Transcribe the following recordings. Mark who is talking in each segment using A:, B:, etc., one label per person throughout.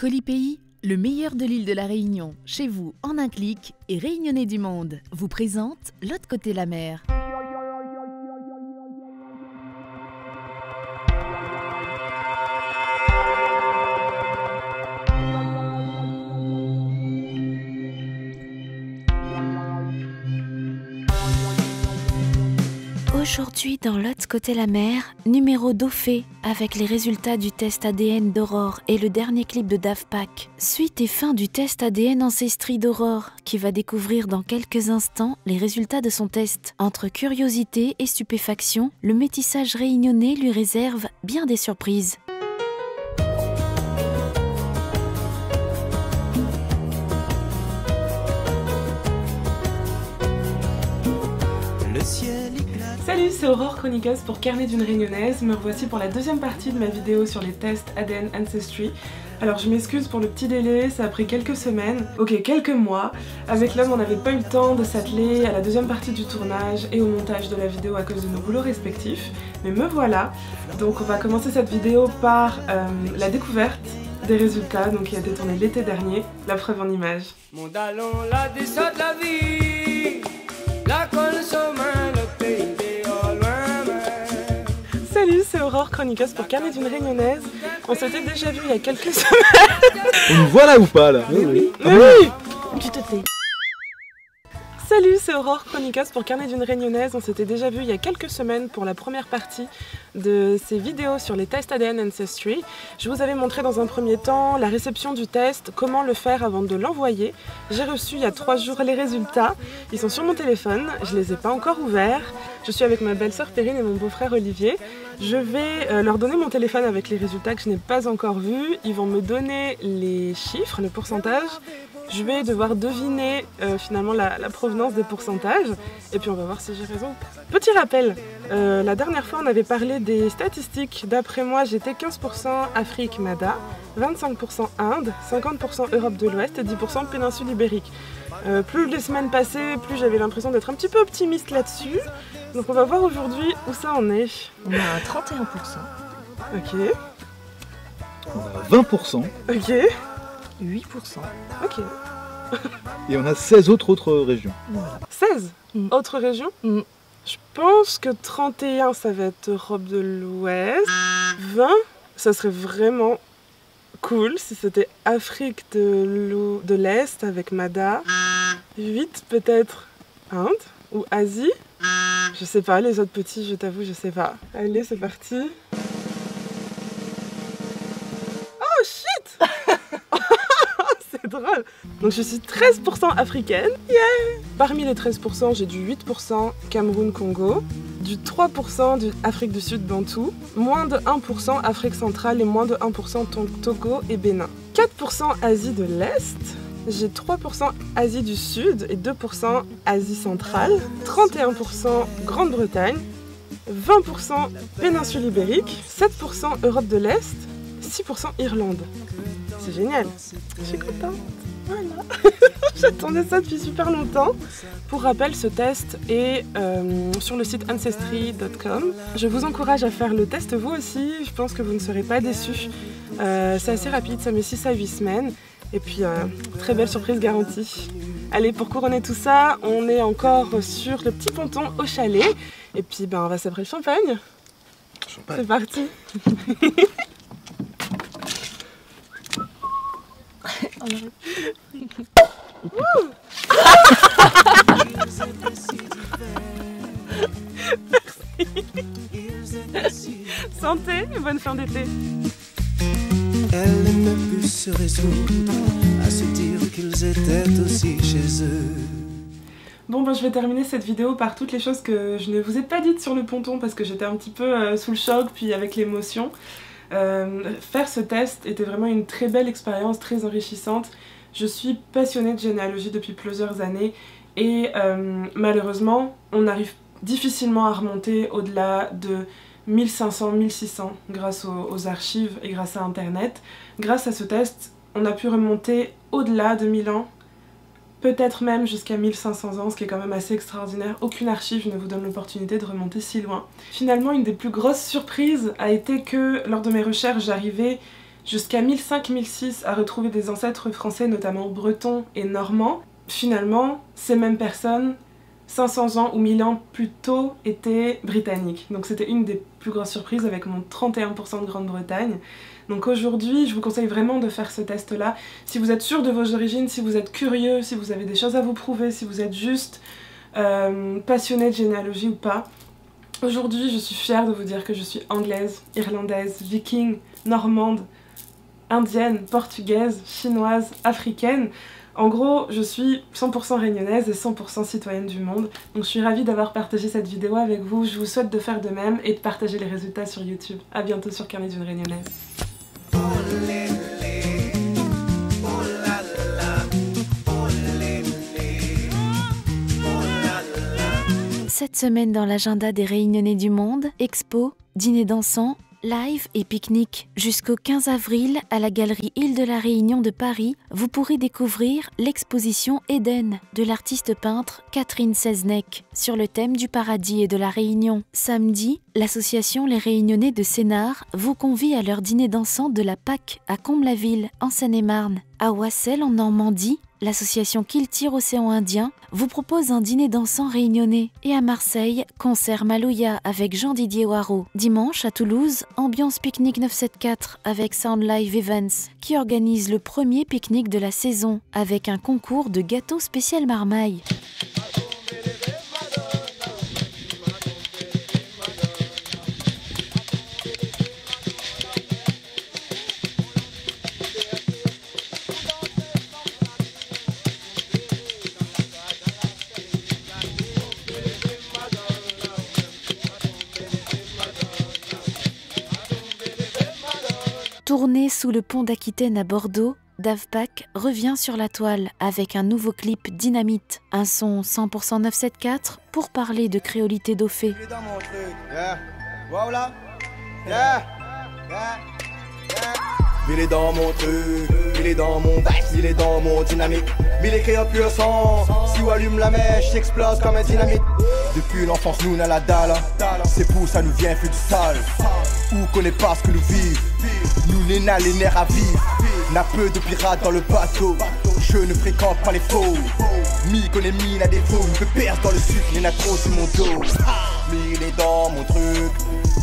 A: Colipaís, le meilleur de l'île de la Réunion, chez vous en un clic et Réunionnais du monde, vous présente L'autre côté la mer.
B: Aujourd'hui dans L'autre côté la mer, numéro Dauphin avec les résultats du test ADN d'Aurore et le dernier clip de Daft Punk. Suite et fin du test ADN Ancestry d'Aurore qui va découvrir dans quelques instants les résultats de son test. Entre curiosité et stupéfaction, le métissage réunionnais lui réserve bien des surprises.
C: Salut, c'est Aurore, chroniqueuse pour Carnet d'une Réunionnaise. Me revoici pour la deuxième partie de ma vidéo sur les tests ADN Ancestry. Alors je m'excuse pour le petit délai, ça a pris quelques semaines, ok quelques mois. Avec l'homme on n'avait pas eu le temps de s'atteler à la deuxième partie du tournage et au montage de la vidéo à cause de nos boulots respectifs. Mais me voilà, donc on va commencer cette vidéo par la découverte des résultats, donc qui a été tourné l'été dernier, la preuve en images. Salut, c'est Aurore, chroniqueuse pour Carnet d'une Réunionnaise. On s'était déjà vu il y a quelques semaines.
D: On nous voit là ou pas là?
C: Oui. Oui. Tu te tais. Salut, c'est Aurore, chroniqueuse pour Carnet d'une Réunionnaise. On s'était déjà vu il y a quelques semaines pour la première partie de ces vidéos sur les tests ADN Ancestry. Je vous avais montré dans un premier temps la réception du test, comment le faire avant de l'envoyer. J'ai reçu il y a 3 jours les résultats. Ils sont sur mon téléphone, je les ai pas encore ouverts. Je suis avec ma belle-sœur Perrine et mon beau-frère Olivier. Je vais leur donner mon téléphone avec les résultats que je n'ai pas encore vus. Ils vont me donner les chiffres, le pourcentage. Je vais devoir deviner finalement la provenance des pourcentages et puis on va voir si j'ai raison. Petit rappel, la dernière fois on avait parlé des statistiques. D'après moi j'étais 15% Afrique Mada, 25% Inde, 50% Europe de l'Ouest et 10% péninsule ibérique. Plus les semaines passaient, plus j'avais l'impression d'être un petit peu optimiste là-dessus. Donc on va voir aujourd'hui où ça en est.
A: On a 31%.
C: Ok.
D: On a 20%.
C: Ok.
A: 8%.
C: Ok.
D: Et on a 16 autres régions.
A: Voilà.
C: 16 autres régions. Je pense que 31 ça va être Europe de l'Ouest. 20 ça serait vraiment cool si c'était Afrique de l'Est avec Mada. 8 peut-être Inde ou Asie. Je sais pas, les autres petits je t'avoue je sais pas. Allez c'est parti. Oh shit. C'est drôle. Donc je suis 13% africaine. Yeah. Parmi les 13%, j'ai du 8% Cameroun-Congo, du 3% du Afrique du Sud Bantou, moins de 1% Afrique centrale et moins de 1% Togo et Bénin. 4% Asie de l'Est, j'ai 3% Asie du Sud et 2% Asie centrale, 31% Grande-Bretagne, 20% péninsule ibérique, 7% Europe de l'Est, 6% Irlande. C'est génial, je suis contente, voilà. J'attendais ça depuis super longtemps. Pour rappel, ce test est sur le site ancestry.com. Je vous encourage à faire le test vous aussi, je pense que vous ne serez pas déçus. C'est assez rapide, ça met 6 à 8 semaines. Et puis, très belle surprise garantie. Allez, pour couronner tout ça, on est encore sur le petit ponton au chalet. Et puis, on va s'appeler le champagne. C'est parti. Merci. Santé et bonne fin d'été.
E: Elle ne put se résoudre à se dire qu'ils étaient aussi chez eux.
C: Bon, je vais terminer cette vidéo par toutes les choses que je ne vous ai pas dites sur le ponton parce que j'étais un petit peu sous le choc puis avec l'émotion. Faire ce test était vraiment une très belle expérience, très enrichissante. Je suis passionnée de généalogie depuis plusieurs années et malheureusement on arrive difficilement à remonter au-delà de 1500-1600 grâce aux archives et grâce à internet. Grâce à ce test, on a pu remonter au-delà de 1000 ans, peut-être même jusqu'à 1500 ans, ce qui est quand même assez extraordinaire. Aucune archive ne vous donne l'opportunité de remonter si loin. Finalement, une des plus grosses surprises a été que lors de mes recherches, j'arrivais jusqu'à 1005-1006 à retrouver des ancêtres français, notamment bretons et normands. Finalement, ces mêmes personnes, 500 ans ou 1000 ans plus tôt, étaient britanniques. Donc c'était une des plus grosses surprises avec mon 31% de Grande-Bretagne. Donc aujourd'hui, je vous conseille vraiment de faire ce test-là. Si vous êtes sûr de vos origines, si vous êtes curieux, si vous avez des choses à vous prouver, si vous êtes juste passionné de généalogie ou pas. Aujourd'hui, je suis fière de vous dire que je suis anglaise, irlandaise, viking, normande, indienne, portugaise, chinoise, africaine. En gros, je suis 100% réunionnaise et 100% citoyenne du monde. Donc je suis ravie d'avoir partagé cette vidéo avec vous. Je vous souhaite de faire de même et de partager les résultats sur YouTube. A bientôt sur Carnet d'une Réunionnaise.
B: Cette semaine dans l'agenda des Réunionnais du monde, expo, dîner dansant, live et pique-nique. Jusqu'au 15 avril, à la galerie Île de la Réunion de Paris, vous pourrez découvrir l'exposition Éden de l'artiste peintre Catherine Seznec sur le thème du paradis et de la Réunion. Samedi, l'association Les Réunionnais de Sénart vous convie à leur dîner dansant de la Pâque à Comble-la-Ville, en Seine-et-Marne. À Oissel, en Normandie, l'association Kiltir Océan Indien vous propose un dîner dansant réunionnais. Et à Marseille, concert Maloya avec Jean-Didier Waro. Dimanche, à Toulouse, ambiance pique-nique 974 avec Sound Live Events, qui organise le premier pique-nique de la saison avec un concours de gâteaux spécial marmaille. Tourné sous le pont d'Aquitaine à Bordeaux, Daft Punk revient sur la toile avec un nouveau clip Dynamite, un son 100% 974 pour parler de créolité d'Ophé.
E: Il est dans mon truc, il est dans mon bac, il est dans mon dynamique. Mais il est créé en pur sang, si on allume la mèche, j'explose comme un dynamite. Depuis l'enfance, nous on a la dalle, c'est pour ça nous vient fait du sale. Ou connaît pas ce que nous vivons, nous les n'a les nerfs à vivre. N'a peu de pirates dans le bateau, je ne fréquente pas les faux. Mi connaît mine à défaut, me perce dans le sucre, il y en a trop sur mon dos. Mais il est dans mon truc,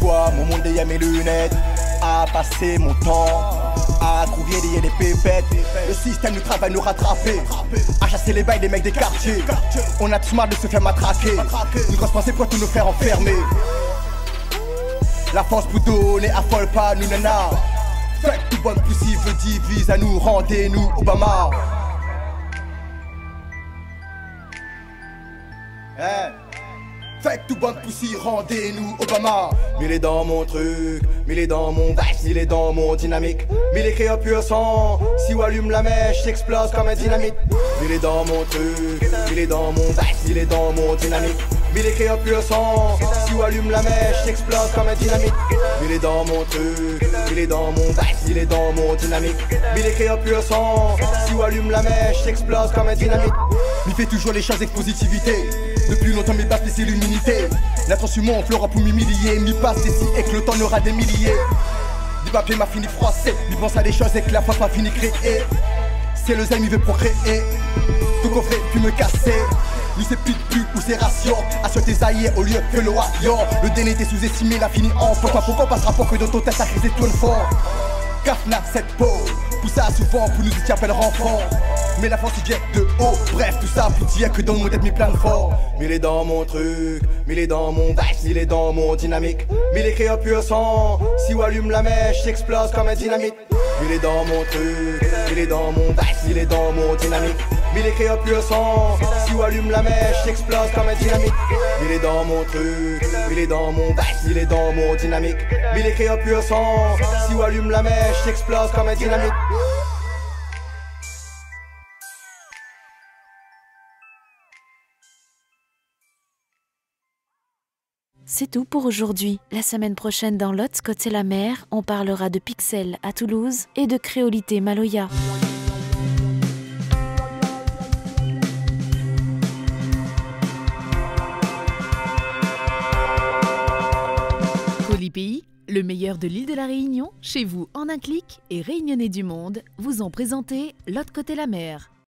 E: vois mon monde derrière mes lunettes. À passer mon temps, à trouver des pépettes. Le système du travail nous rattraper, à chasser les bails des mecs des quartiers. On a tout marre de se faire matraquer, une grosse pensée pour tout nous faire enfermer. La force pour donner affole pas, nous nana. Fait tout bonne poussive divise à nous, rendez-nous Obama. Fait tout bonne poussive, rendez-nous Obama. Mais il est dans mon truc, mais il est dans mon bac, il est dans mon dynamique. Mais il est créé en pur sang, si on allume la mèche, j'explose comme un dynamite. Mais il est dans mon truc, il est dans mon bac, il est dans mon dynamique. Mais il est créé en pur sang, si on allume la mèche, j'explose comme un dynamite. Mais il est dans mon truc, il est dans mon bac, il est dans mon dynamique. Mais il est créé en pur sang, si on allume la mèche, j'explose comme un dynamite. Il fait toujours les choses avec positivité. Depuis longtemps mes bases c'est l'humilité. L'attention mon fleur pour m'humilier. M'y passe ici et que le temps n'aura des milliers. Du papier m'a fini froissé. Il pense à des choses et que la foi m'a fini créer. C'est le zen il veut procréer. Tout coffret puis me casser. Lui c'est pitbull ou c'est ration. Assure tes aïeux au lieu que le warrior. Le déné était sous-estimé, l'a fini en pourquoi passera pour que dans ton test ça crise tout le fort. Gafna cette peau. Poussa souvent pour nous y appelle renfort. Mais la force il vient de haut. Bref tout ça pour dire que dans mon tête mes plans fort. Mais il est dans mon truc, mais il est dans mon bac, il est dans mon dynamique. Mais il est créé en pur sang, si on allume la mèche, j'explose comme un dynamite. Mais il est dans mon truc, il est dans mon bac, il est dans mon dynamique. Mais il est créé en pur sang, si on allume la mèche, j'explose comme un dynamite. Mais il est dans mon truc, il est dans mon bac, il est dans mon dynamique. Mais il est créé en pur sang, si on allume la mèche, j'explose comme un dynamite.
B: C'est tout pour aujourd'hui. La semaine prochaine dans L'Otz Côté la Mer, on parlera de Pixel à Toulouse et de créolité Maloya.
A: Polypi, Le meilleur de l'île de la Réunion, chez vous en un clic, et Réunionnais du monde vous ont présenté L'autre côté la mer.